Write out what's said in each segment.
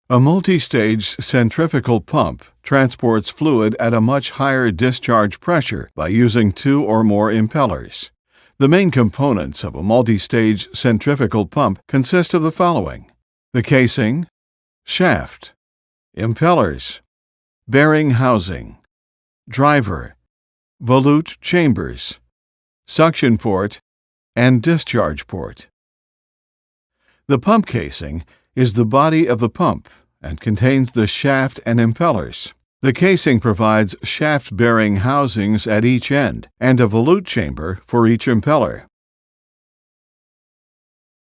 A multistage centrifugal pump transports fluid at a much higher discharge pressure by using two or more impellers. The main components of a multistage centrifugal pump consist of the following: the casing, shaft, impellers, bearing housing, driver, volute chambers, suction port, and discharge port. The pump casing is the body of the pump and contains the shaft and impellers. The casing provides shaft-bearing housings at each end and a volute chamber for each impeller.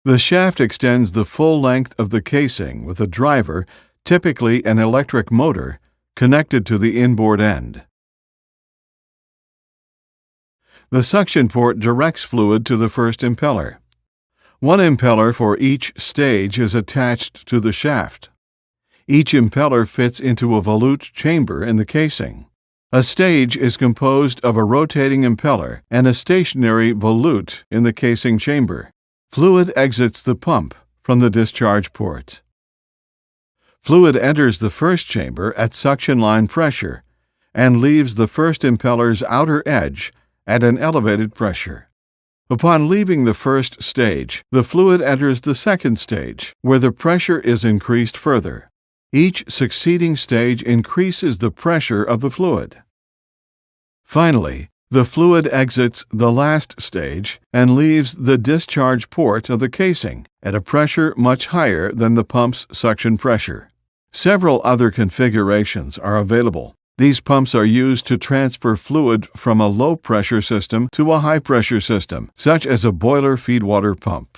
The shaft extends the full length of the casing with a driver, typically an electric motor, connected to the inboard end. The suction port directs fluid to the first impeller. One impeller for each stage is attached to the shaft. Each impeller fits into a volute chamber in the casing. A stage is composed of a rotating impeller and a stationary volute in the casing chamber. Fluid exits the pump from the discharge port. Fluid enters the first chamber at suction line pressure and leaves the first impeller's outer edge at an elevated pressure. Upon leaving the first stage, the fluid enters the second stage, where the pressure is increased further. Each succeeding stage increases the pressure of the fluid. Finally, the fluid exits the last stage and leaves the discharge port of the casing at a pressure much higher than the pump's suction pressure. Several other configurations are available. These pumps are used to transfer fluid from a low-pressure system to a high-pressure system, such as a boiler feedwater pump.